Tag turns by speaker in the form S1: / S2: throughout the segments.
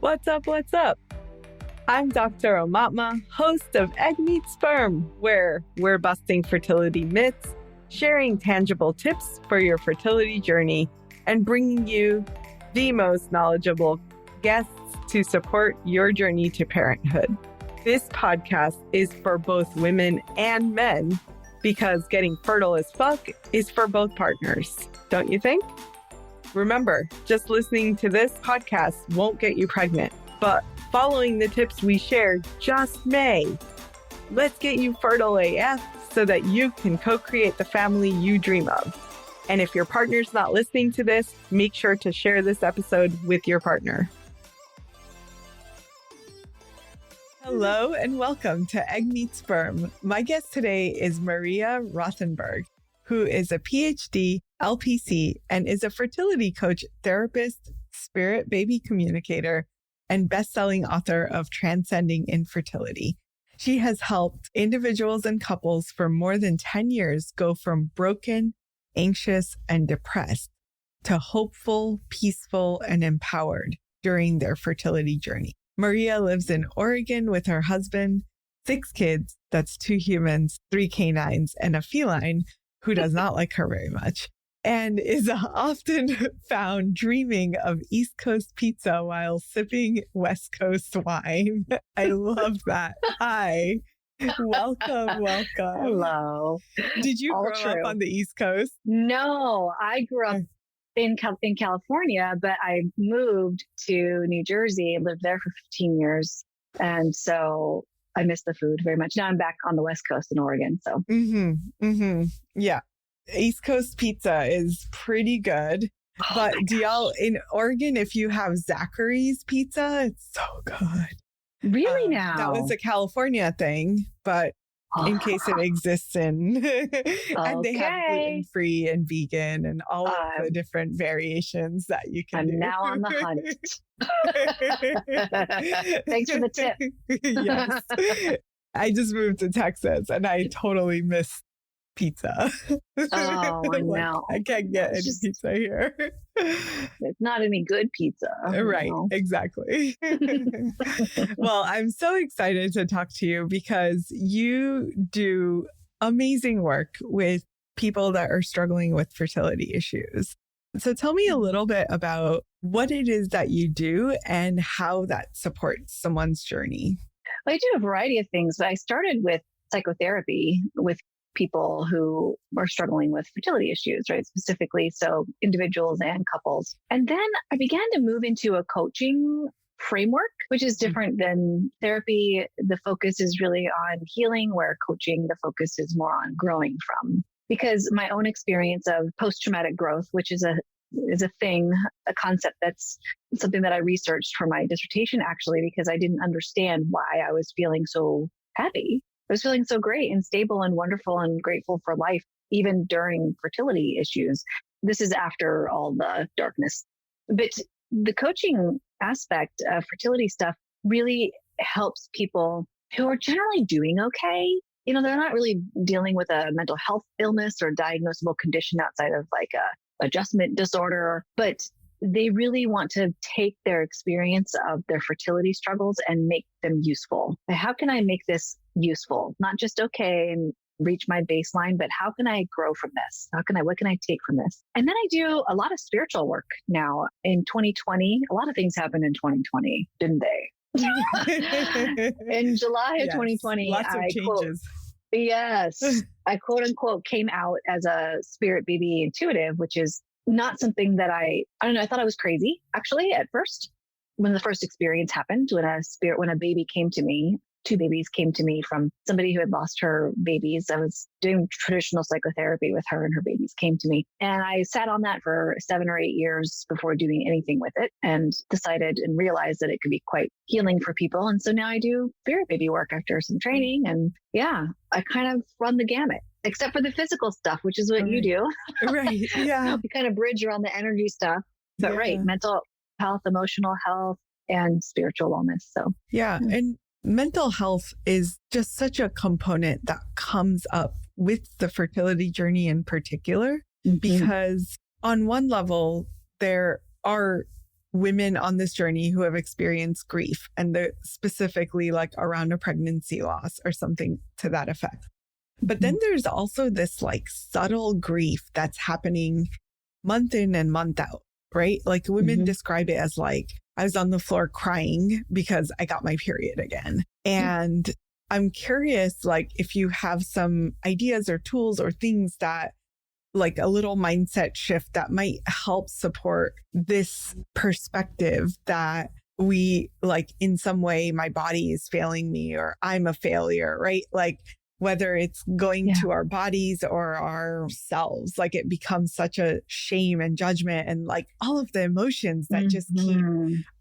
S1: What's up? What's up? I'm Dr. Omatma, host of Egg Meets Sperm, where we're busting fertility myths, sharing tangible tips for your fertility journey, and bringing you the most knowledgeable guests to support your journey to parenthood. This podcast is for both women and men because getting fertile as fuck is for both partners, don't you think? Remember, just listening to this podcast won't get you pregnant, but following the tips we share just may. Let's get you fertile AF so that you can co-create the family you dream of. And if your partner's not listening to this, make sure to share this episode with your partner. Hello and welcome to Egg Meets Sperm. My guest today is Maria Rothenburger, who is a Ph.D., LPC, and is a fertility coach, therapist, spirit baby communicator, and best-selling author of Transcending Infertility. She has helped individuals and couples for more than 10 years go from broken, anxious, and depressed to hopeful, peaceful, and empowered during their fertility journey. Maria lives in Oregon with her husband, 6 kids, that's 2 humans, 3 canines, and a feline who does not like her very much, and is often found dreaming of East Coast pizza while sipping West Coast wine. I love that. Hi. Welcome.
S2: Hello.
S1: Did you grow up on the East Coast?
S2: No, I grew up in California, but I moved to New Jersey and lived there for 15 years. And so I miss the food very much. Now I'm back on the West Coast in Oregon. So,
S1: yeah. East Coast pizza is pretty good. But do y'all in Oregon, if you have Zachary's pizza, it's so good.
S2: Really now?
S1: That was a California thing, but in case it exists in, and they have gluten-free and vegan and all of the different variations that you can do.
S2: I'm now on the hunt. Thanks for the tip.
S1: Yes. I just moved to Texas and I totally miss pizza.
S2: Oh, I know.
S1: I can't get any pizza here.
S2: It's not any good pizza.
S1: Right, exactly. Well, I'm so excited to talk to you because you do amazing work with people that are struggling with fertility issues. So tell me a little bit about what it is that you do and how that supports someone's journey.
S2: Well, I do a variety of things, but I started with psychotherapy with people who are struggling with fertility issues, right? Specifically, so individuals and couples. And then I began to move into a coaching framework, which is different than therapy. The focus is really on healing, where coaching, the focus is more on growing from. Because my own experience of post-traumatic growth, which is a thing, a concept that's something that I researched for my dissertation, actually, because I didn't understand why I was feeling so happy. I was feeling so great and stable and wonderful and grateful for life, even during fertility issues. This is after all the darkness. But the coaching aspect of fertility stuff really helps people who are generally doing okay. You know, they're not really dealing with a mental health illness or diagnosable condition outside of like a adjustment disorder, but they really want to take their experience of their fertility struggles and make them useful. How can I make this useful? Not just okay and reach my baseline, but how can I grow from this? What can I take from this? And then I do a lot of spiritual work now. In 2020, a lot of things happened in 2020, didn't they? In July of 2020,
S1: lots of changes.
S2: I quote unquote came out as a spirit baby intuitive, which is not something that I don't know. I thought I was crazy actually at first when the first experience happened, when a baby came to me. 2 babies came to me from somebody who had lost her babies. I was doing traditional psychotherapy with her and her babies came to me. And I sat on that for 7 or 8 years before doing anything with it and decided and realized that it could be quite healing for people. And so now I do spirit baby work after some training. And yeah, I kind of run the gamut, except for the physical stuff, which is what you do.
S1: Right. Yeah.
S2: We kind of bridge around the energy stuff, but mental health, emotional health, and spiritual wellness. So
S1: yeah. And mental health is just such a component that comes up with the fertility journey in particular, because on one level, there are women on this journey who have experienced grief and specifically like around a pregnancy loss or something to that effect. But then there's also this like subtle grief that's happening month in and month out, right? Like women describe it as like, I was on the floor crying because I got my period again. And I'm curious, like if you have some ideas or tools or things that like a little mindset shift that might help support this perspective that we like in some way my body is failing me or I'm a failure, right? Like whether it's going to our bodies or ourselves, like it becomes such a shame and judgment and like all of the emotions that just keep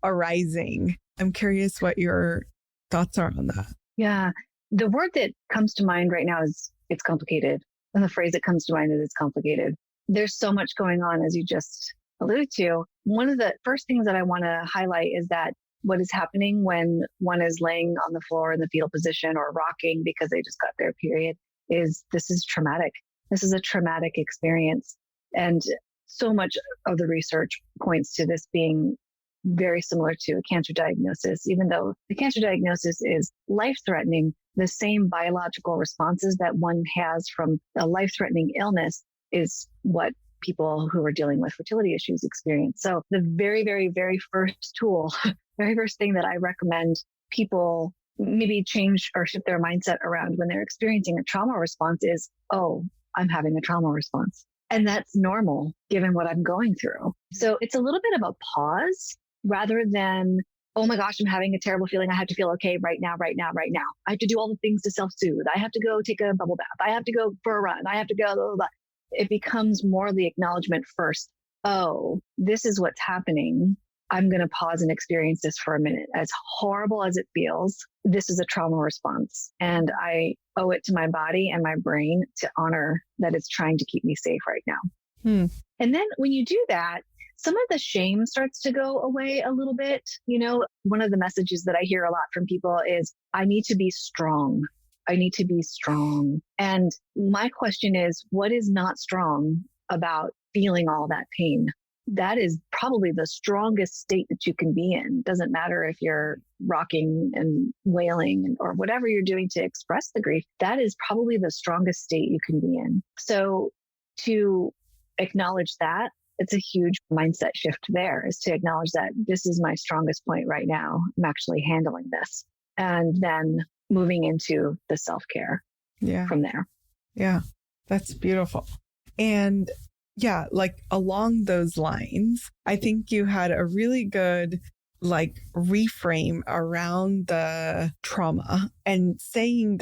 S1: arising. I'm curious what your thoughts are on that.
S2: Yeah. The word that comes to mind right now is it's complicated. And the phrase that comes to mind is it's complicated. There's so much going on, as you just alluded to. One of the first things that I want to highlight is that what is happening when one is laying on the floor in the fetal position or rocking because they just got their period is this is traumatic. This is a traumatic experience. And so much of the research points to this being very similar to a cancer diagnosis. Even though the cancer diagnosis is life-threatening, the same biological responses that one has from a life-threatening illness is what people who are dealing with fertility issues experience. So the very, very, very first tool, very first thing that I recommend people maybe change or shift their mindset around when they're experiencing a trauma response is, oh, I'm having a trauma response. And that's normal given what I'm going through. So it's a little bit of a pause rather than, oh my gosh, I'm having a terrible feeling. I have to feel okay right now, right now, right now. I have to do all the things to self-soothe. I have to go take a bubble bath. I have to go for a run. I have to go, blah, blah, blah. It becomes more the acknowledgement first. Oh, this is what's happening. I'm going to pause and experience this for a minute. As horrible as it feels, this is a trauma response. And I owe it to my body and my brain to honor that it's trying to keep me safe right now. And then when you do that, some of the shame starts to go away a little bit. You know, one of the messages that I hear a lot from people is, I need to be strong. I need to be strong. And my question is, what is not strong about feeling all that pain? That is probably the strongest state that you can be in. Doesn't matter if you're rocking and wailing or whatever you're doing to express the grief. That is probably the strongest state you can be in. So to acknowledge that, it's a huge mindset shift there, is to acknowledge that this is my strongest point right now. I'm actually handling this. And then moving into the self-care from there.
S1: Yeah, that's beautiful. And yeah, like along those lines, I think you had a really good like reframe around the trauma and saying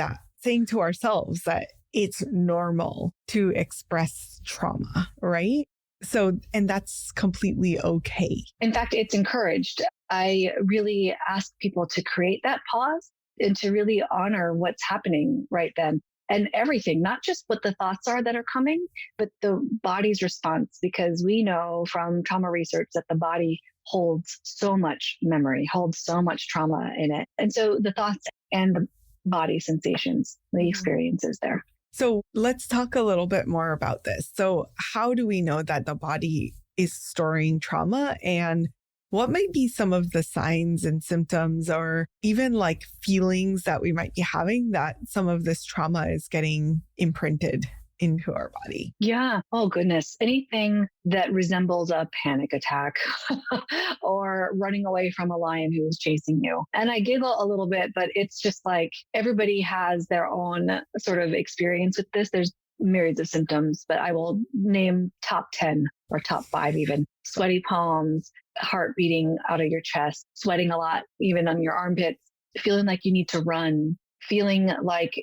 S1: to ourselves that it's normal to express trauma, right? So, and that's completely okay.
S2: In fact, it's encouraged. I really ask people to create that pause and to really honor what's happening right then. And everything, not just what the thoughts are that are coming, but the body's response, because we know from trauma research that the body holds so much memory, holds so much trauma in it. And so the thoughts and the body sensations, the experiences there.
S1: So let's talk a little bit more about this. So how do we know that the body is storing trauma, and what might be some of the signs and symptoms or even like feelings that we might be having that some of this trauma is getting imprinted into our body?
S2: Yeah. Oh, goodness. Anything that resembles a panic attack or running away from a lion who is chasing you. And I giggle a little bit, but it's just like everybody has their own sort of experience with this. There's myriads of symptoms, but I will name top 10 or top 5 even. Sweaty palms, heart beating out of your chest, sweating a lot, even on your armpits, feeling like you need to run, feeling like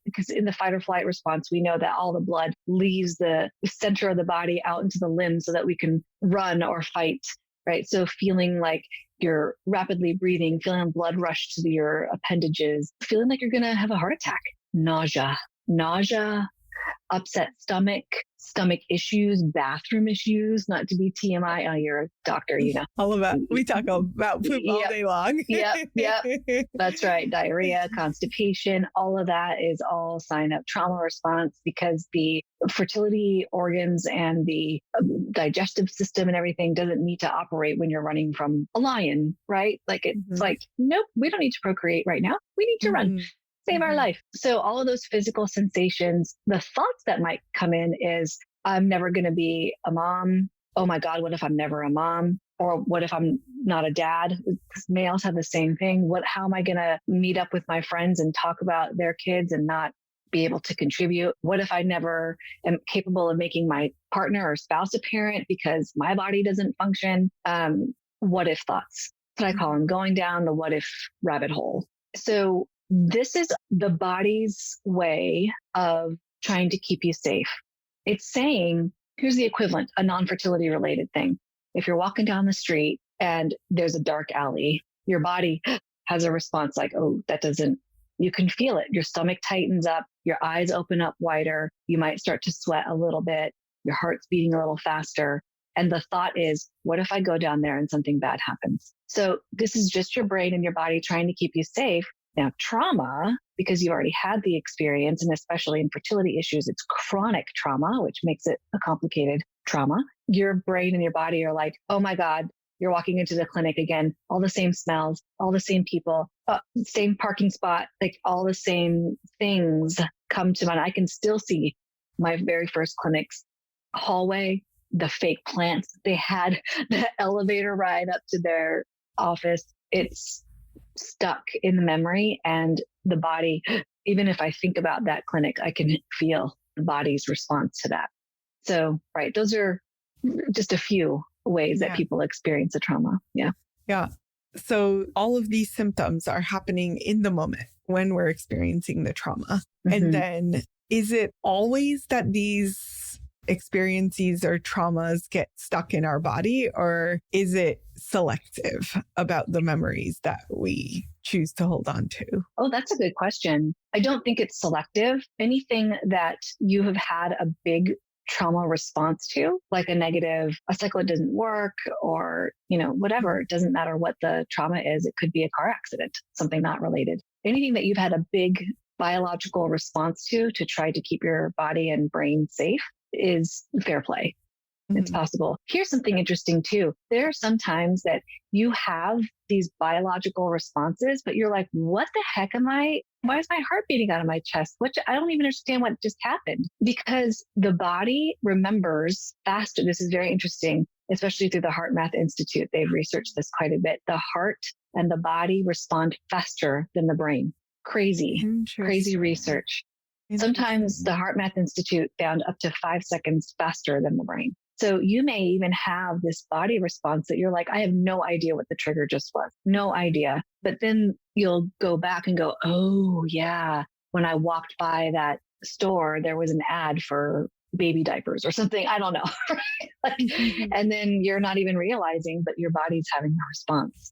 S2: because in the fight or flight response, we know that all the blood leaves the center of the body out into the limbs so that we can run or fight, right? So feeling like you're rapidly breathing, feeling blood rush to your appendages, feeling like you're going to have a heart attack, nausea, upset stomach, stomach issues, bathroom issues, not to be TMI. Oh, you're a doctor, you know.
S1: All of that. We talk about poop all day long.
S2: Yep. That's right. Diarrhea, constipation, all of that is all sign of trauma response, because the fertility organs and the digestive system and everything doesn't need to operate when you're running from a lion, right? Like it's like, nope, we don't need to procreate right now. We need to run. Save our life. So all of those physical sensations, the thoughts that might come in is, I'm never going to be a mom. Oh my God, what if I'm never a mom? Or what if I'm not a dad? Males have the same thing. How am I going to meet up with my friends and talk about their kids and not be able to contribute? What if I never am capable of making my partner or spouse a parent because my body doesn't function? What if thoughts? That's what I call them, going down the what if rabbit hole. So this is the body's way of trying to keep you safe. It's saying, here's the equivalent, a non-fertility related thing. If you're walking down the street and there's a dark alley, your body has a response like, oh, you can feel it. Your stomach tightens up, your eyes open up wider. You might start to sweat a little bit. Your heart's beating a little faster. And the thought is, what if I go down there and something bad happens? So this is just your brain and your body trying to keep you safe. Now, trauma, because you already had the experience, and especially in fertility issues, it's chronic trauma, which makes it a complicated trauma. Your brain and your body are like, oh my God, you're walking into the clinic again, all the same smells, all the same people, same parking spot, like all the same things come to mind. I can still see my very first clinic's hallway, the fake plants they had, the elevator ride up to their office. It's stuck in the memory, and the body, even if I think about that clinic, I can feel the body's response to that. So, right. Those are just a few ways that people experience a trauma. Yeah.
S1: Yeah. So all of these symptoms are happening in the moment when we're experiencing the trauma. And then is it always that these experiences or traumas get stuck in our body, or is it selective about the memories that we choose to hold on to?
S2: Oh, that's a good question. I don't think it's selective. Anything that you have had a big trauma response to, like a cycle didn't work, or, whatever, it doesn't matter what the trauma is. It could be a car accident, something not related. Anything that you've had a big biological response to try to keep your body and brain safe is fair play. It's possible. Here's something interesting too. There are some times that you have these biological responses, but you're like, what the heck why is my heart beating out of my chest? I don't even understand what just happened, because the body remembers faster. This is very interesting, especially through the Heart Math Institute. They've researched this quite a bit. The heart and the body respond faster than the brain. Crazy research. Sometimes the Heart Math Institute found up to 5 seconds faster than the brain. So you may even have this body response that you're like, I have no idea what the trigger just was. No idea. But then you'll go back and go, oh yeah, when I walked by that store, there was an ad for baby diapers or something. I don't know. And then you're not even realizing, but your body's having a response.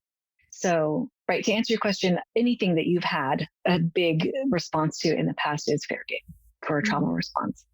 S2: So, right, to answer your question, anything that you've had a big response to in the past is fair game for a trauma response.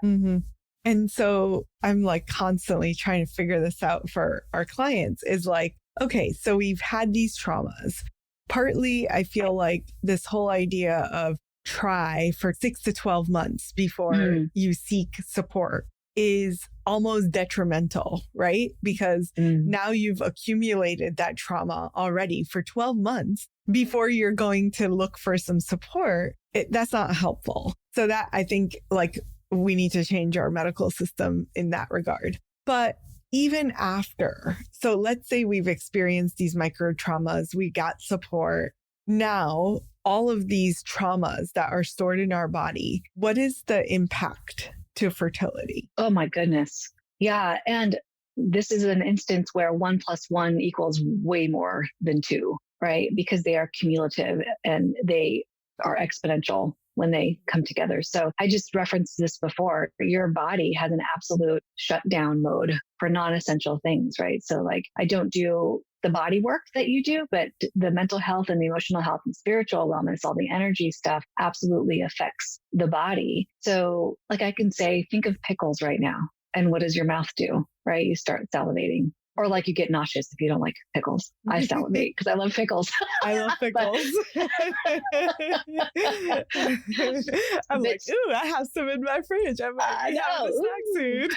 S1: And so I'm like constantly trying to figure this out for our clients, is like, okay, so we've had these traumas. Partly, I feel like this whole idea of try for 6 to 12 months before you seek support is almost detrimental, right? Because now you've accumulated that trauma already for 12 months before you're going to look for some support. That's not helpful. So that, I think, like, we need to change our medical system in that regard. But even after, so let's say we've experienced these micro traumas, we got support. Now, all of these traumas that are stored in our body, what is the impact to fertility?
S2: Oh my goodness. Yeah. And this is an instance where 1 + 1 equals way more than 2, right? Because they are cumulative and they are exponential when they come together. So I just referenced this before. Your body has an absolute shutdown mode for non-essential things, right? So like, I don't do the body work that you do, but the mental health and the emotional health and spiritual wellness, all the energy stuff absolutely affects the body. So like I can say, think of pickles right now. And what does your mouth do? Right? You start salivating. Or like you get nauseous if you don't like pickles. I salivate because I love pickles.
S1: I love pickles. I'm like, ooh, I have some in my fridge. I might be having a snack soon.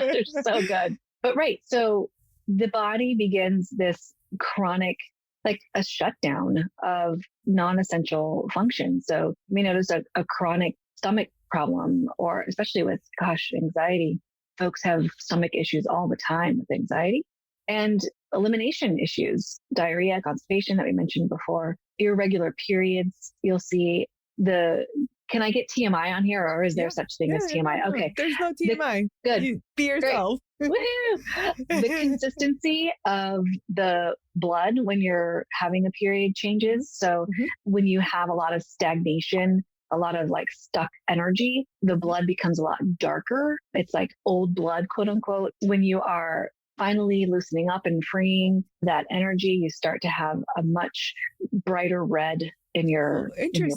S2: They're so good. But right. So the body begins this chronic, like a shutdown of non-essential functions. So you may notice a chronic stomach problem, or especially with, anxiety. Folks have stomach issues all the time with anxiety, and elimination issues, diarrhea, constipation that we mentioned before, irregular periods. You'll see can I get TMI on here, or is there such thing as TMI?
S1: No,
S2: okay.
S1: There's no TMI.
S2: Good.
S1: Be yourself.
S2: Woohoo! The consistency of the blood when you're having a period changes. So when you have a lot of stagnation, a lot of like stuck energy, the blood becomes a lot darker. It's like old blood, quote unquote. When you are finally loosening up and freeing that energy, you start to have a much brighter red in your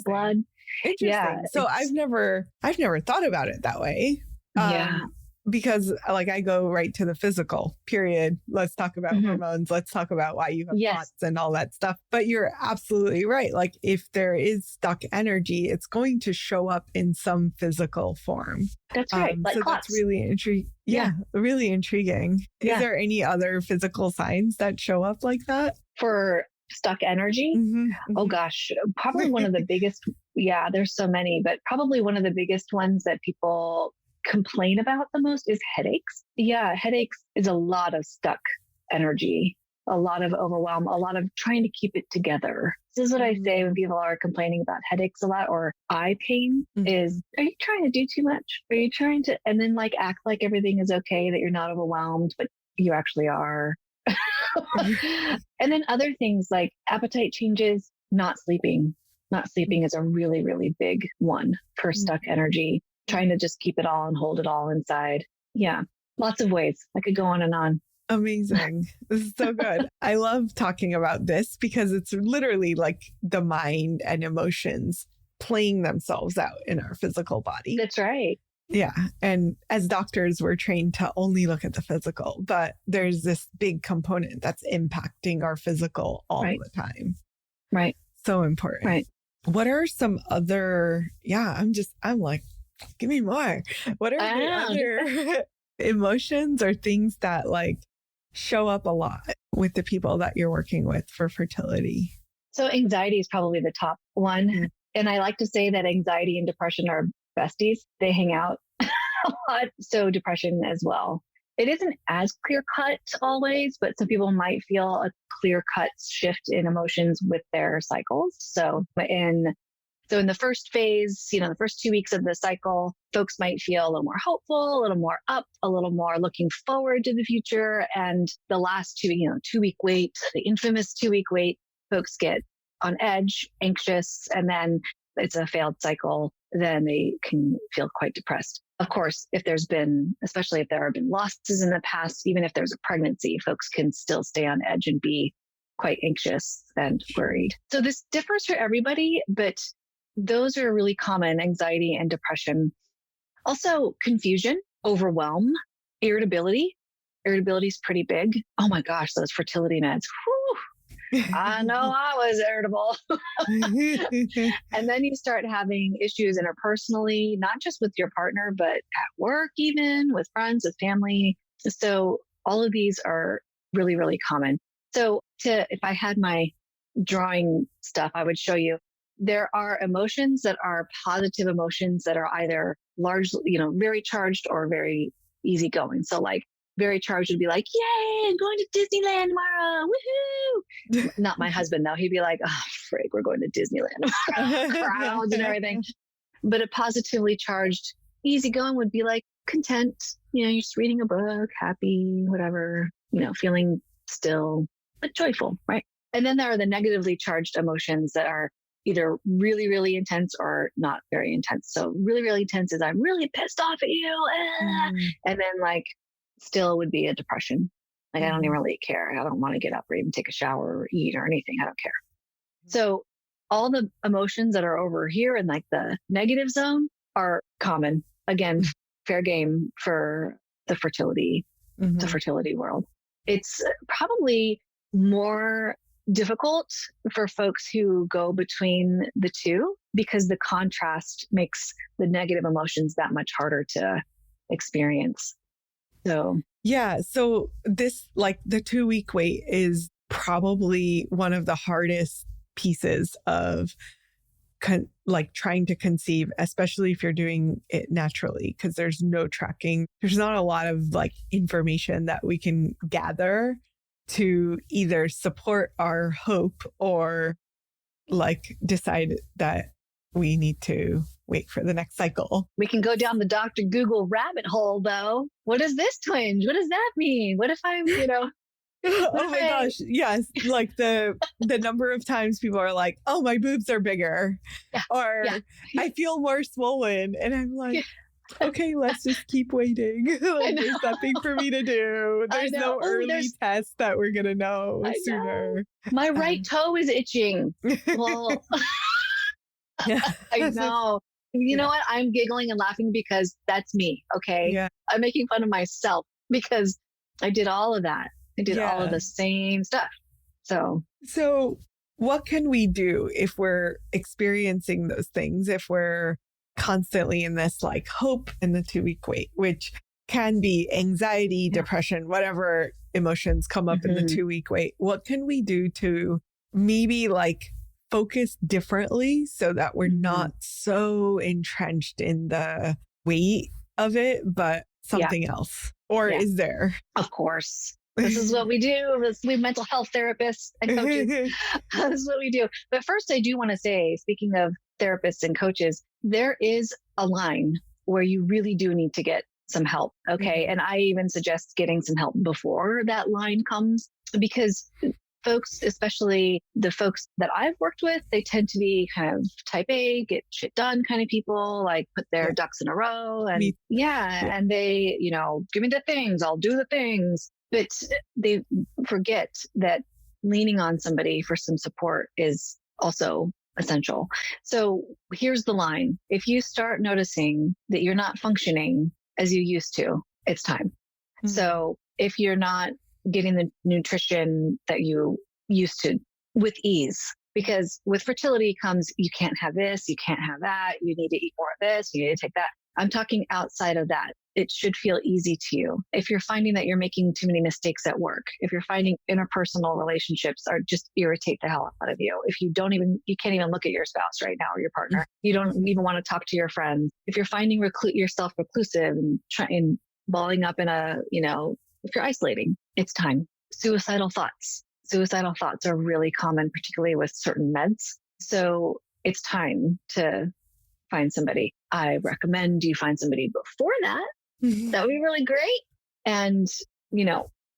S2: blood.
S1: Interesting.
S2: Yeah,
S1: so I've never thought about it that way. Because like I go right to the physical period. Let's talk about hormones. Let's talk about why you have thoughts and all that stuff. But you're absolutely right. Like if there is stuck energy, it's going to show up in some physical form.
S2: That's right. Like
S1: so
S2: clots.
S1: That's really intriguing. Yeah, really intriguing. Is there any other physical signs that show up like that?
S2: For stuck energy? Oh gosh, probably one of the biggest. Yeah, there's so many, but probably one of the biggest ones that people complain about the most is headaches. Yeah, headaches is a lot of stuck energy, a lot of overwhelm, a lot of trying to keep it together. This is what I say when people are complaining about headaches a lot or eye pain is, are you trying to do too much? Are you trying to, and then like act like everything is okay, that you're not overwhelmed, but you actually are. And then other things like appetite changes, not sleeping. Not sleeping is a really, really big one for stuck energy. Trying to just keep it all and hold it all inside. Yeah, lots of ways. I could go on and on.
S1: Amazing. This is so good. I love talking about this because it's literally like the mind and emotions playing themselves out in our physical body.
S2: That's right.
S1: Yeah. And as doctors, we're trained to only look at the physical, but there's this big component that's impacting our physical all the time.
S2: Right.
S1: So important.
S2: Right.
S1: What are some other, I'm like, give me more. What are the other emotions or things that like show up a lot with the people that you're working with for fertility?
S2: So anxiety is probably the top one. And I like to say that anxiety and depression are besties. They hang out a lot. So depression as well. It isn't as clear cut always, but some people might feel a clear cut shift in emotions with their cycles. So in the first phase, the first 2 weeks of the cycle, folks might feel a little more hopeful, a little more up, a little more looking forward to the future. And the last 2-week wait, the infamous 2-week wait, folks get on edge, anxious, and then it's a failed cycle. Then they can feel quite depressed. Of course, especially if there have been losses in the past, even if there's a pregnancy, folks can still stay on edge and be quite anxious and worried. So this differs for everybody, but those are really common, anxiety and depression. Also, confusion, overwhelm, irritability. Irritability is pretty big. Oh my gosh, those fertility meds. Whew. I know I was irritable. And then you start having issues interpersonally, not just with your partner, but at work, even with friends, with family. So all of these are really, really common. So if I had my drawing stuff, I would show you. There are emotions that are positive emotions that are either largely, very charged or very easygoing. So like very charged would be like, yay, I'm going to Disneyland tomorrow. Woohoo. Not my husband though. He'd be like, oh, frig, we're going to Disneyland. Crowds and everything. But a positively charged easygoing would be like content. You're just reading a book, happy, whatever, feeling still, but joyful, right? And then there are the negatively charged emotions that are either really, really intense or not very intense. So really, really intense is I'm really pissed off at you. And then like still would be a depression. Like I don't even really care. I don't want to get up or even take a shower or eat or anything. I don't care. So all the emotions that are over here in like the negative zone are common. Again, fair game for the fertility world. It's probably more difficult for folks who go between the two because the contrast makes the negative emotions that much harder to experience. So,
S1: yeah. So this, like the 2-week wait is probably one of the hardest pieces of like trying to conceive, especially if you're doing it naturally, because there's no tracking. There's not a lot of like information that we can gather to either support our hope or like decide that we need to wait for the next cycle.
S2: We can go down the Dr. Google rabbit hole though. What is this twinge? What does that mean? What if I'm,
S1: Oh my gosh. Yes. Like the number of times people are like, oh, my boobs are bigger or I feel more swollen. And I'm like, okay, let's just keep waiting. Like, there's nothing for me to do. There's no early test that we're going to know sooner.
S2: My right toe is itching. Well, I know. You know what? I'm giggling and laughing because that's me. Okay.
S1: Yeah.
S2: I'm making fun of myself because I did all of that. I did all of the same stuff. So
S1: what can we do if we're experiencing those things, if we're constantly in this like hope in the 2-week wait, which can be anxiety, depression, whatever emotions come up in the 2-week wait? What can we do to maybe like focus differently so that we're not so entrenched in the weight of it, but something else? Or is there?
S2: Of course. This is what we do. We mental health therapists and coaches. This is what we do. But first, I do want to say, speaking of therapists and coaches, there is a line where you really do need to get some help. Okay. And I even suggest getting some help before that line comes, because folks, especially the folks that I've worked with, they tend to be kind of type A, get shit done kind of people, like put their ducks in a row. And and they, give me the things, I'll do the things. But they forget that leaning on somebody for some support is also essential. So here's the line. If you start noticing that you're not functioning as you used to, it's time. So if you're not getting the nutrition that you used to with ease, because with fertility comes, you can't have this, you can't have that, you need to eat more of this, you need to take that. I'm talking outside of that. It should feel easy to you. If you're finding that you're making too many mistakes at work, if you're finding interpersonal relationships are just irritate the hell out of you, if you can't even look at your spouse right now or your partner, you don't even want to talk to your friends. If you're finding yourself reclusive and balling up in if you're isolating, it's time. Suicidal thoughts are really common, particularly with certain meds. So it's time to find somebody. I recommend you find somebody before that. That would be really great. And,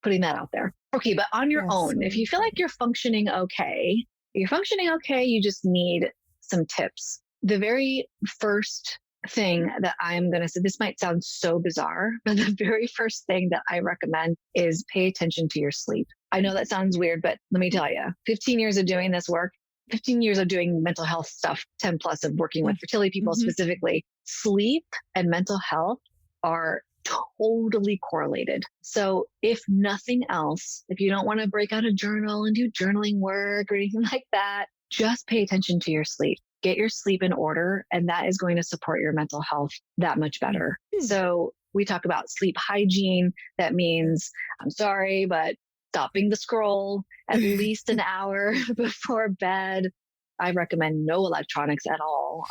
S2: putting that out there. Okay. But on your own, if you feel like you're functioning okay, you just need some tips. The very first thing that I'm going to say, this might sound so bizarre, but the very first thing that I recommend is pay attention to your sleep. I know that sounds weird, but let me tell you, 15 years of doing this work, 15 years of doing mental health stuff, 10 plus of working with fertility people specifically, sleep and mental health are totally correlated. So if nothing else, if you don't want to break out a journal and do journaling work or anything like that, just pay attention to your sleep. Get your sleep in order, and that is going to support your mental health that much better. So we talk about sleep hygiene. That means, I'm sorry, but stopping the scroll at least an hour before bed. I recommend no electronics at all.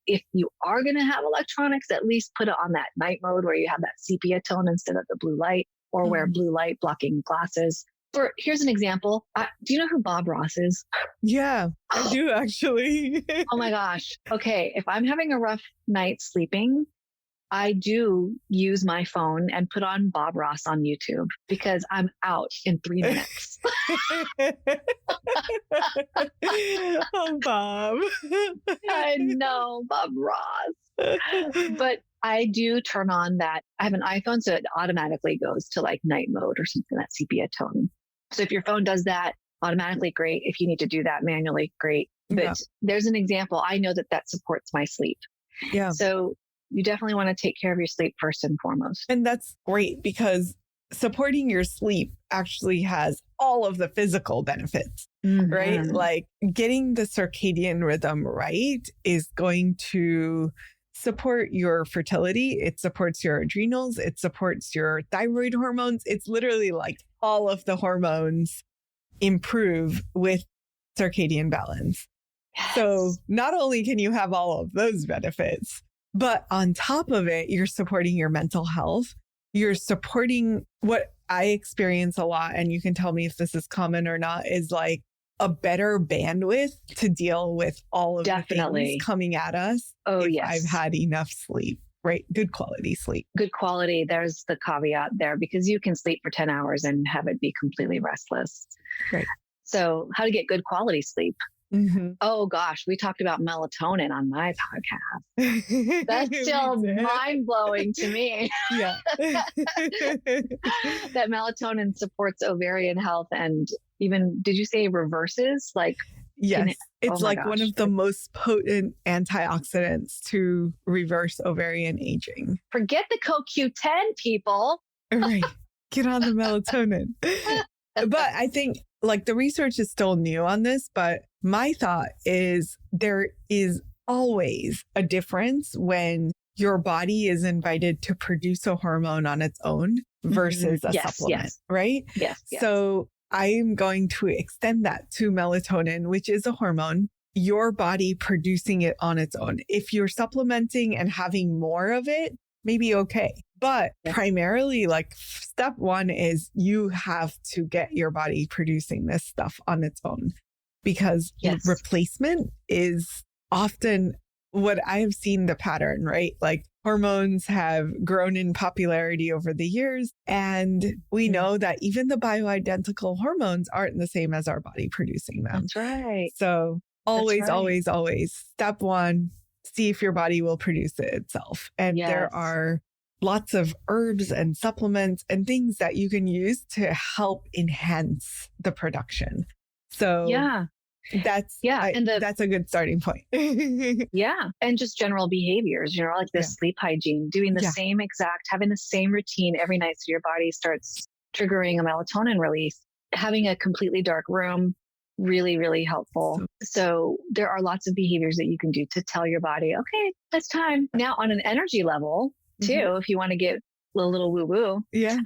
S2: If you are going to have electronics, at least put it on that night mode where you have that sepia tone instead of the blue light, or wear blue light blocking glasses. Here's an example. Do you know who Bob Ross is?
S1: Yeah, I do actually.
S2: Oh my gosh. Okay. If I'm having a rough night sleeping, I do use my phone and put on Bob Ross on YouTube because I'm out in 3 minutes.
S1: Oh, Bob.
S2: I know, Bob Ross. But I do turn on that. I have an iPhone, so it automatically goes to like night mode or something, that sepia tone. So if your phone does that automatically, great. If you need to do that manually, great. But there's an example. I know that supports my sleep.
S1: Yeah.
S2: So you definitely want to take care of your sleep first and foremost.
S1: And that's great because supporting your sleep actually has all of the physical benefits, right? Like getting the circadian rhythm right is going to support your fertility. It supports your adrenals. It supports your thyroid hormones. It's literally like all of the hormones improve with circadian balance.
S2: Yes.
S1: So not only can you have all of those benefits, but on top of it, you're supporting your mental health. You're supporting what I experience a lot, and you can tell me if this is common or not, is like a better bandwidth to deal with all of the things coming at us.
S2: Oh,
S1: if
S2: yes.
S1: I've had enough sleep, right? Good quality sleep.
S2: Good quality. There's the caveat there because you can sleep for 10 hours and have it be completely restless.
S1: Right.
S2: So how to get good quality sleep?
S1: Mm-hmm.
S2: Oh gosh, we talked about melatonin on my podcast. That's still mind-blowing to me.
S1: Yeah.
S2: That melatonin supports ovarian health and even, did you say reverses? Like,
S1: yes, it's like one of the most potent antioxidants to reverse ovarian aging.
S2: Forget the CoQ10, people.
S1: Right. Get on the melatonin. But I think like the research is still new on this, but my thought is there is always a difference when your body is invited to produce a hormone on its own versus a supplement, right?
S2: Yes.
S1: So I'm going to extend that to melatonin, which is a hormone, your body producing it on its own. If you're supplementing and having more of it, maybe okay. But primarily, like step one is you have to get your body producing this stuff on its own because replacement is often what I have seen the pattern, right? Like hormones have grown in popularity over the years. And we know that even the bioidentical hormones aren't the same as our body producing them.
S2: That's right.
S1: So always, step one, see if your body will produce it itself. And there are lots of herbs and supplements and things that you can use to help enhance the production. So that's that's a good starting point.
S2: And just general behaviors, like this sleep hygiene, doing the same exact, having the same routine every night so your body starts triggering a melatonin release. Having a completely dark room, really, really helpful. So there are lots of behaviors that you can do to tell your body, okay, that's time. Now on an energy level too, if you want to get a little woo-woo.
S1: Yeah,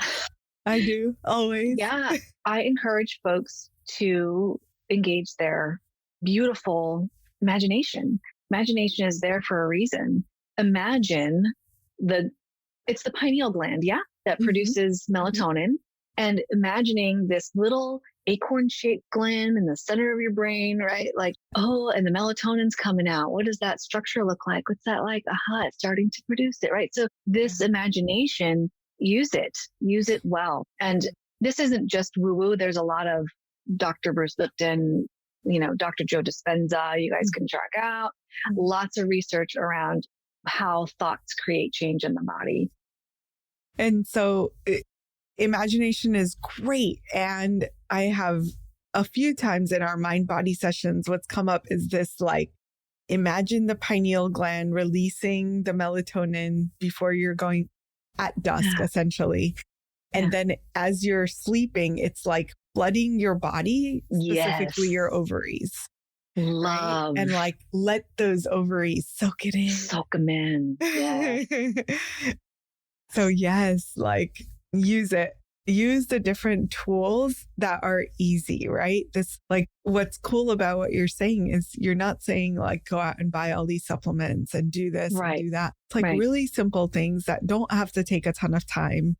S1: I do always.
S2: Yeah. I encourage folks to engage their beautiful imagination. Imagination is there for a reason. Imagine it's the pineal gland, that produces melatonin. And imagining this little acorn-shaped gland in the center of your brain, right? Like, and the melatonin's coming out. What does that structure look like? What's that like? Aha, it's starting to produce it, right? So this imagination, use it well. And this isn't just woo-woo. There's a lot of Dr. Bruce Lipton, Dr. Joe Dispenza, you guys can check out. Lots of research around how thoughts create change in the body.
S1: And so imagination is great. And I have a few times in our mind body sessions, what's come up is this like, imagine the pineal gland releasing the melatonin before you're going at dusk, essentially. And then as you're sleeping, it's like flooding your body, specifically your ovaries.
S2: Love.
S1: Right? And like, let those ovaries soak it in.
S2: Soak them in. Yes.
S1: So like use it. Use the different tools that are easy, right? This like what's cool about what you're saying is you're not saying like go out and buy all these supplements and do this and do that. It's like really simple things that don't have to take a ton of time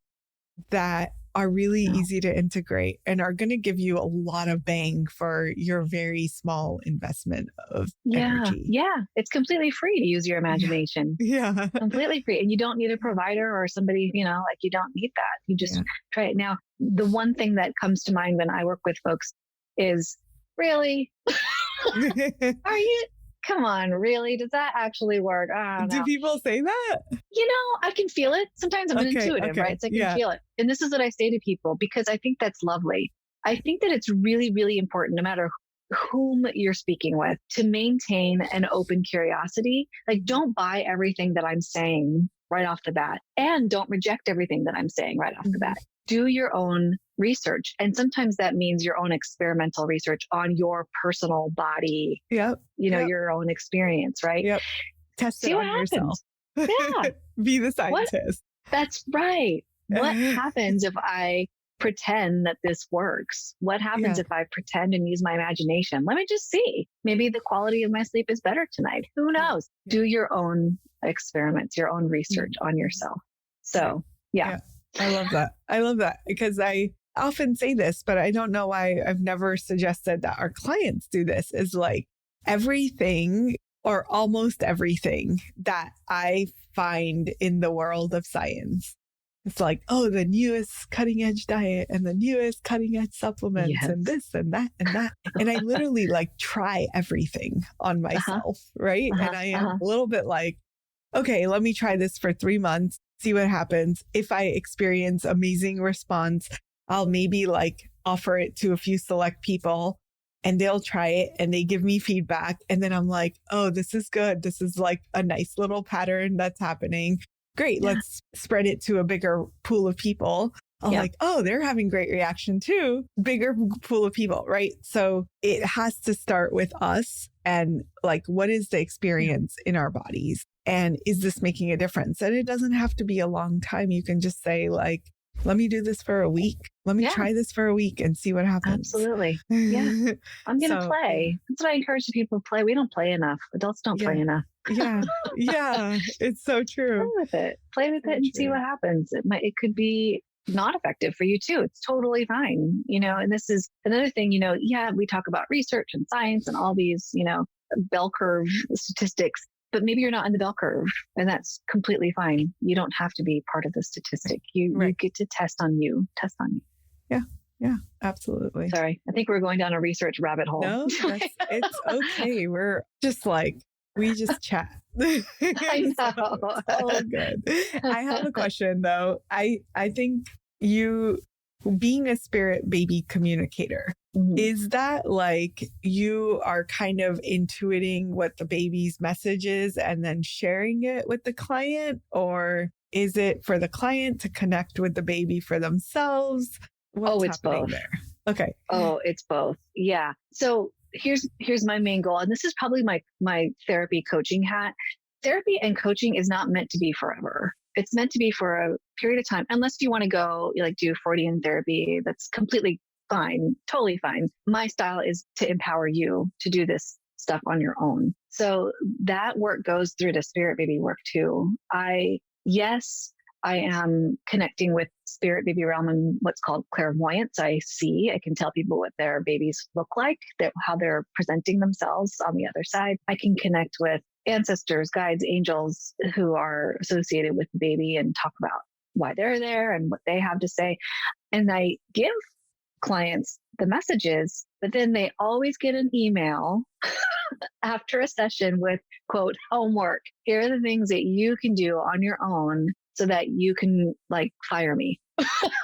S1: that are really easy to integrate and are going to give you a lot of bang for your very small investment of energy.
S2: Yeah. It's completely free to use your imagination.
S1: Yeah.
S2: Completely free. And you don't need a provider or somebody, you don't need that. You just try it. Now, the one thing that comes to mind when I work with folks is, really? Are you? Come on, really? Does that actually work? I don't know.
S1: Do people say that?
S2: I can feel it. Sometimes I'm an intuitive, right? So I can feel it. And this is what I say to people because I think that's lovely. I think that it's really, really important, no matter whom you're speaking with, to maintain an open curiosity. Like, don't buy everything that I'm saying right off the bat, and don't reject everything that I'm saying right off the bat. Do your own research. And sometimes that means your own experimental research on your personal body, your own experience, right?
S1: Yep. Test
S2: See
S1: it
S2: what
S1: on
S2: happens.
S1: yourself.
S2: Yeah.
S1: Be the scientist.
S2: That's right. What happens if I pretend that this works? What happens if I pretend and use my imagination? Let me just see. Maybe the quality of my sleep is better tonight. Who knows? Do your own experiments, your own research on yourself. So, yeah.
S1: I love that. I love that, because I often say this, but I don't know why I've never suggested that our clients do this, is like everything or almost everything that I find in the world of science. It's like, oh, the newest cutting edge diet and the newest cutting edge supplements and this and that and that. And I literally like try everything on myself, right? And I am a little bit like, okay, let me try this for 3 months, see what happens. If I experience amazing response, I'll maybe like offer it to a few select people and they'll try it and they give me feedback. And then I'm like, oh, this is good. This is like a nice little pattern that's happening. Great. Let's spread it to a bigger pool of people. I'm like, oh, they're having great reaction too. Bigger pool of people, right? So it has to start with us and like, what is the experience in our bodies? And is this making a difference? And it doesn't have to be a long time. You can just say like, let me do this for a week. Let me try this for a week and see what happens.
S2: Absolutely. Yeah. I'm going to play. That's what I encourage people to play. We don't play enough. Adults don't play enough.
S1: Yeah. It's so true.
S2: Play with it and see what happens. It could be not effective for you too. It's totally fine. And this is another thing, we talk about research and science and all these, bell curve statistics, but maybe you're not in the bell curve, and that's completely fine. You don't have to be part of the statistic. You get to test on you.
S1: Yeah, absolutely.
S2: Sorry. I think we're going down a research rabbit hole.
S1: No, it's okay. We're just like, we just chat.
S2: I know.
S1: All good. I have a question though. I think you being a spirit baby communicator, is that like you are kind of intuiting what the baby's message is and then sharing it with the client? Or is it for the client to connect with the baby for themselves?
S2: It's both.
S1: There? Okay.
S2: Oh, it's both. Yeah. So here's my main goal. And this is probably my therapy coaching hat. Therapy and coaching is not meant to be forever. It's meant to be for a period of time, unless you want to go like do Freudian therapy. That's completely fine, totally fine. My style is to empower you to do this stuff on your own. So that work goes through to spirit baby work too. I am connecting with spirit baby realm and what's called clairvoyance. I can tell people what their babies look like, how they're presenting themselves on the other side. I can connect with ancestors, guides, angels who are associated with the baby and talk about why they're there and what they have to say. And I give clients the messages, but then they always get an email after a session with, quote, homework. Here are the things that you can do on your own so that you can like fire me.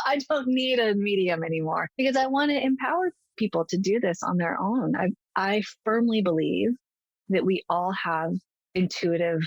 S2: I don't need a medium anymore, because I want to empower people to do this on their own. I firmly believe that we all have intuitive,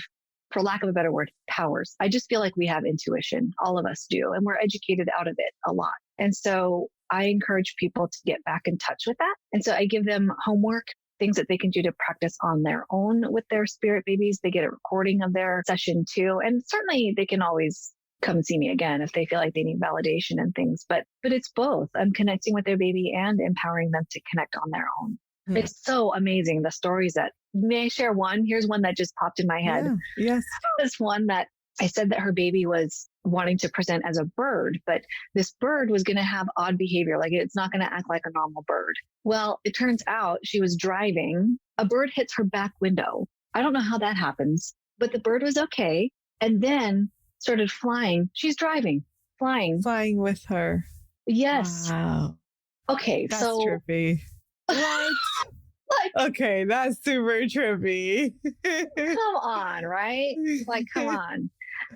S2: for lack of a better word, powers. I just feel like we have intuition. All of us do. And we're educated out of it a lot. And so I encourage people to get back in touch with that. And so I give them homework, things that they can do to practice on their own with their spirit babies. They get a recording of their session too. And certainly they can always come see me again if they feel like they need validation and things. But it's both. I'm connecting with their baby and empowering them to connect on their own. Mm. It's so amazing. The stories that, may I share one? Here's one that just popped in my head.
S1: Yeah, yes.
S2: This one that I said that her baby was wanting to present as a bird, but this bird was going to have odd behavior. Like it's not going to act like a normal bird. Well, it turns out she was driving. A bird hits her back window. I don't know how that happens, but the bird was okay. And then started flying. She's driving, flying
S1: with her.
S2: Yes.
S1: Wow.
S2: Okay.
S1: That's trippy. What? Okay, that's super trippy.
S2: Come on, right? Like, come on.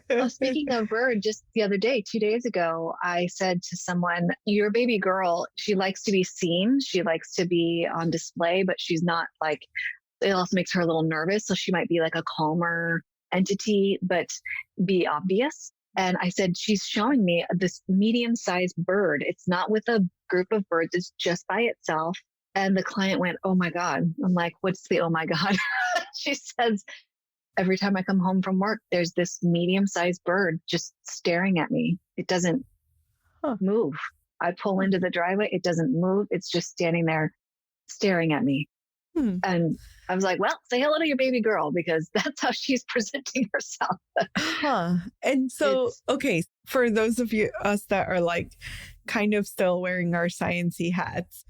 S2: Oh, speaking of bird, just the other day, 2 days ago, I said to someone, your baby girl, she likes to be seen. She likes to be on display, but she's not like, it also makes her a little nervous. So she might be like a calmer entity, but be obvious. And I said, she's showing me this medium-sized bird. It's not with a group of birds. It's just by itself. And the client went, oh my God. I'm like, what's the, oh my God? She says, every time I come home from work, there's this medium-sized bird just staring at me. It doesn't move. I pull into the driveway. It doesn't move. It's just standing there staring at me. And I was like, well, say hello to your baby girl, because that's how she's presenting herself.
S1: And so, okay, for those of us that are like kind of still wearing our sciencey hats,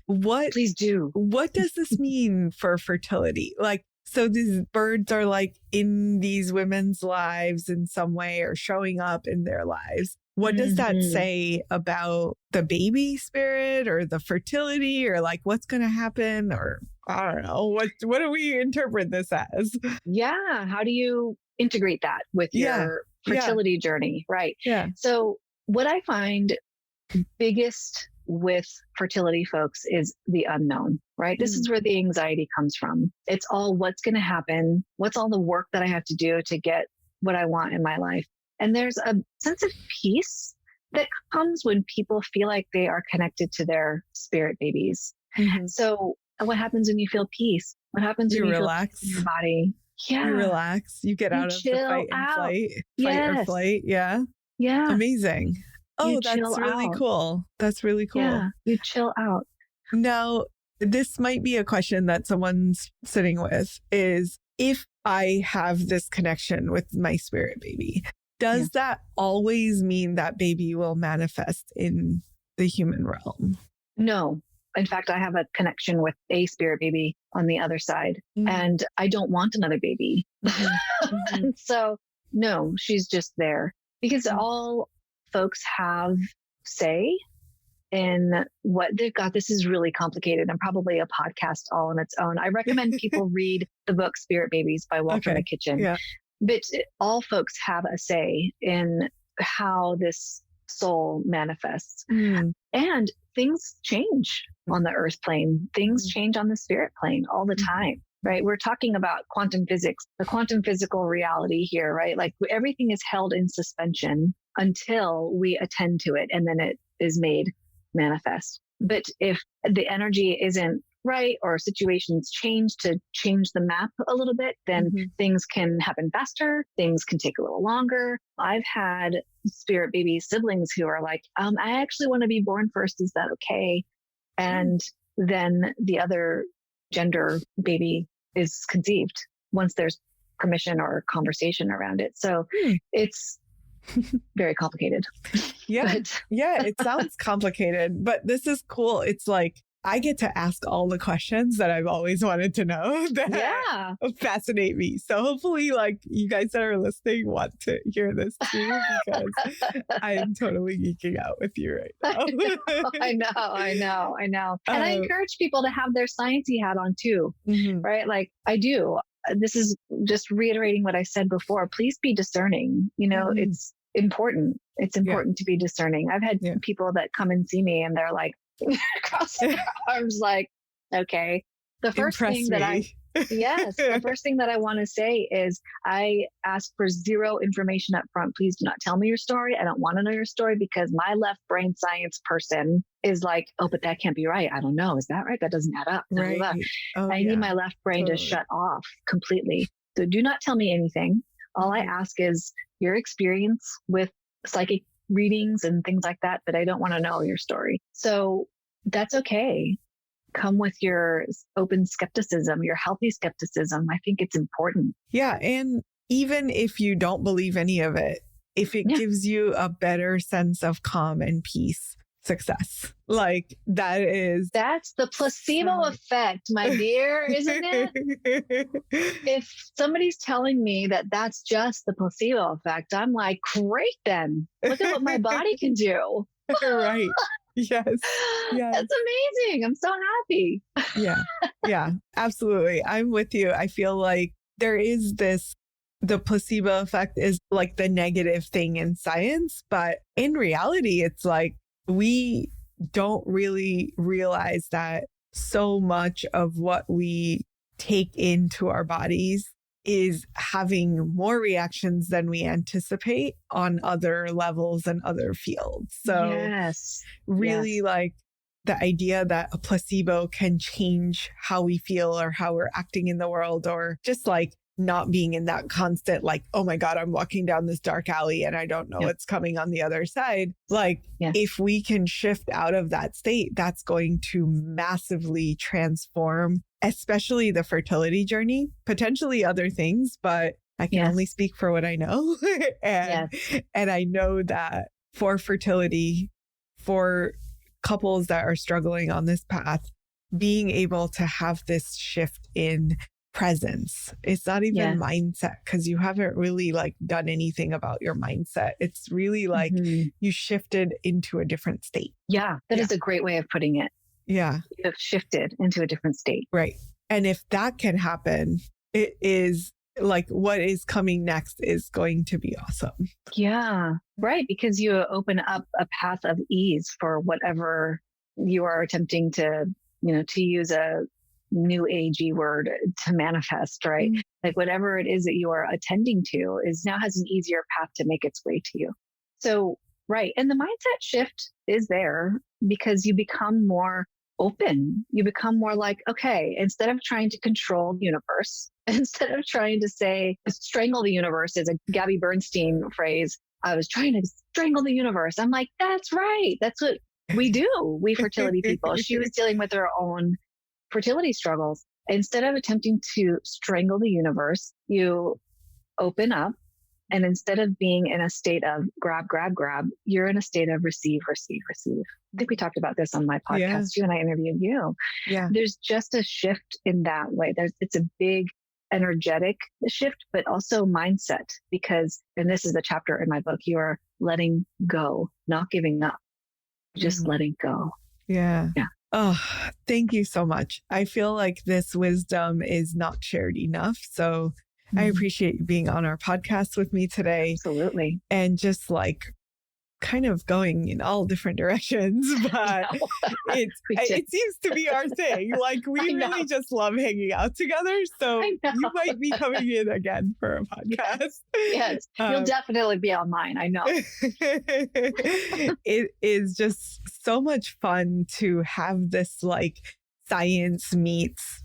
S2: please do.
S1: What does this mean for fertility? Like, so these birds are like in these women's lives in some way, or showing up in their lives. What does that say about the baby spirit or the fertility, or like what's going to happen? Or I don't know. What do we interpret this as?
S2: Yeah. How do you integrate that with your fertility journey? Right.
S1: Yeah.
S2: So what I find biggest with fertility folks is the unknown, right? This is where the anxiety comes from. It's all what's going to happen. What's all the work that I have to do to get what I want in my life? And there's a sense of peace that comes when people feel like they are connected to their spirit babies. So what happens when you feel peace? What happens when you
S1: relax?
S2: Feel your body? Yeah.
S1: You relax. You get out of the fight or flight. Yeah.
S2: Yeah.
S1: Amazing. Oh, that's really cool. That's really cool.
S2: Yeah. You chill out.
S1: Now, this might be a question that someone's sitting with is, if I have this connection with my spirit baby, does that always mean that baby will manifest in the human realm?
S2: No. In fact, I have a connection with a spirit baby on the other side, and I don't want another baby. And so, no, she's just there, because all folks have say in what they've got. This is really complicated and probably a podcast all on its own. I recommend people read the book Spirit Babies by Walter McKitchen. Yeah. But all folks have a say in how this soul manifests. And things change on the earth plane. Things change on the spirit plane all the time, right? We're talking about quantum physics, the quantum physical reality here, right? Like everything is held in suspension until we attend to it, and then it is made manifest. But if the energy isn't right, or situations change to change the map a little bit, then things can happen faster. Things can take a little longer. I've had spirit baby siblings who are like, I actually want to be born first. Is that okay? And then the other gender baby is conceived once there's permission or conversation around it. So it's very complicated.
S1: Yeah, it sounds complicated, but this is cool. It's like, I get to ask all the questions that I've always wanted to know that fascinate me. So hopefully, like, you guys that are listening want to hear this too, because I am totally geeking out with you right now.
S2: I know. And I encourage people to have their sciencey hat on too, right? Like I do. This is just reiterating what I said before. Please be discerning. You know, it's important. It's important to be discerning. I've had people that come and see me and they're like, cross their arms, like, okay. The first thing that the first thing that I want to say is I ask for zero information up front. Please do not tell me your story. I don't want to know your story, because my left brain science person is like, oh, but that can't be right. I don't know. Is that right? That doesn't add up. Right. I need my left brain to shut off completely. So do not tell me anything. All I ask is your experience with psychic readings and things like that, but I don't want to know your story. So that's okay. Come with your open skepticism, your healthy skepticism. I think it's important.
S1: Yeah. And even if you don't believe any of it, if it gives you a better sense of calm and peace, success. Like
S2: that's the placebo effect, my dear, isn't it? If somebody's telling me that that's just the placebo effect, I'm like, great, then look at what my body can do.
S1: Right. Yes.
S2: That's amazing. I'm so happy.
S1: Yeah, absolutely. I'm with you. I feel like there is this the placebo effect is like the negative thing in science. But in reality, it's like we don't really realize that so much of what we take into our bodies is having more reactions than we anticipate on other levels and other fields. So really like the idea that a placebo can change how we feel or how we're acting in the world, or just like not being in that constant, like, oh my God, I'm walking down this dark alley and I don't know what's coming on the other side. Like if we can shift out of that state, that's going to massively transform, especially the fertility journey, potentially other things, but I can only speak for what I know. And I know that for fertility, for couples that are struggling on this path, being able to have this shift in presence. It's not even mindset, because you haven't really like done anything about your mindset. It's really like you shifted into a different state.
S2: Yeah, that is a great way of putting it.
S1: Yeah.
S2: You have shifted into a different state.
S1: Right. And if that can happen, it is like what is coming next is going to be awesome.
S2: Yeah, right. Because you open up a path of ease for whatever you are attempting to, to use a new agey word, to manifest, right? Like whatever it is that you are attending to is now has an easier path to make its way to you. So, right. And the mindset shift is there because you become more open. You become more like, okay, instead of trying to control the universe, instead of trying to say, strangle the universe is a Gabby Bernstein phrase. I was trying to strangle the universe. I'm like, that's right. That's what we do. We fertility people. She was dealing with her own fertility struggles. Instead of attempting to strangle the universe, you open up. And instead of being in a state of grab, grab, grab, you're in a state of receive, receive, receive. I think we talked about this on my podcast. You and I interviewed you. Yeah. There's just a shift in that way. It's a big energetic shift, but also mindset, because, and this is the chapter in my book, you are letting go, not giving up, just letting go.
S1: Yeah. Oh, thank you so much. I feel like this wisdom is not shared enough. So I appreciate you being on our podcast with me today.
S2: Absolutely.
S1: And just like kind of going in all different directions, but it seems to be our thing. Like we really just love hanging out together. So you might be coming in again for a podcast.
S2: Yes. You'll definitely be on mine. I know.
S1: It is just so much fun to have this like science meets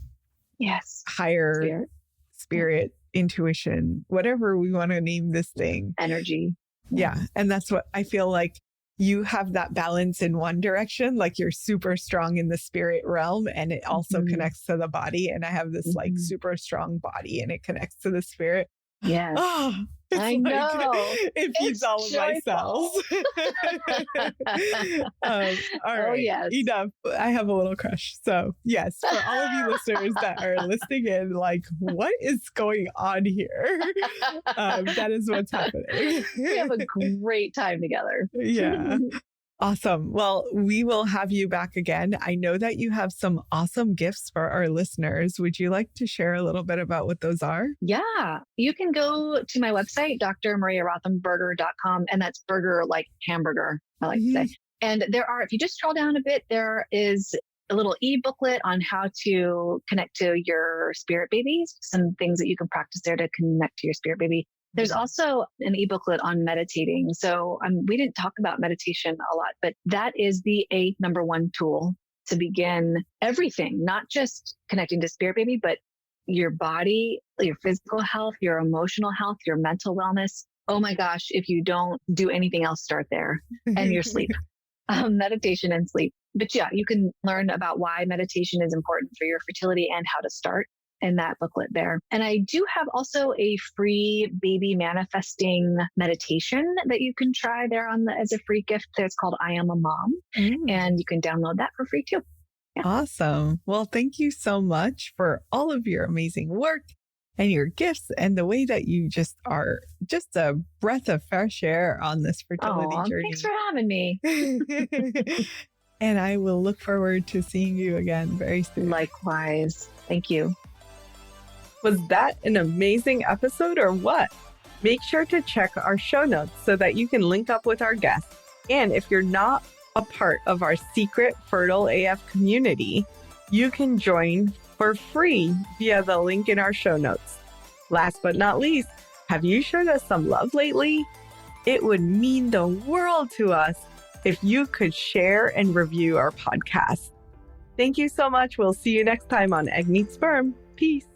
S1: higher spirit, intuition, whatever we want to name this thing.
S2: Energy.
S1: Yeah. And that's what I feel like you have, that balance in one direction, like you're super strong in the spirit realm and it also connects to the body. And I have this like super strong body and it connects to the spirit.
S2: Yeah.
S1: Oh,
S2: I know.
S1: It feeds all of my cells. All right. Enough. I have a little crush. So yes, for all of you listeners that are listening in, like, what is going on here? That is what's happening.
S2: We have a great time together.
S1: Yeah. Awesome. Well, we will have you back again. I know that you have some awesome gifts for our listeners. Would you like to share a little bit about what those are?
S2: Yeah. You can go to my website, drmariarothenburger.com, and that's burger like hamburger, I like to say. And there are, if you just scroll down a bit, there is a little e-booklet on how to connect to your spirit babies, some things that you can practice there to connect to your spirit baby. There's also an e-booklet on meditating. So we didn't talk about meditation a lot, but that is the number one tool to begin everything, not just connecting to spirit baby, but your body, your physical health, your emotional health, your mental wellness. Oh my gosh, if you don't do anything else, start there. And your sleep, meditation and sleep. But yeah, you can learn about why meditation is important for your fertility and how to start in that booklet there. And I do have also a free baby manifesting meditation that you can try there as a free gift. It's called I Am a Mom. And you can download that for free too. Yeah.
S1: Awesome. Well, thank you so much for all of your amazing work and your gifts and the way that you just are just a breath of fresh air on this fertility journey.
S2: Thanks for having me.
S1: And I will look forward to seeing you again very soon.
S2: Likewise. Thank you.
S1: Was that an amazing episode or what? Make sure to check our show notes so that you can link up with our guests. And if you're not a part of our secret Fertile AF community, you can join for free via the link in our show notes. Last but not least, have you showed us some love lately? It would mean the world to us if you could share and review our podcast. Thank you so much. We'll see you next time on Egg Meets Sperm. Peace.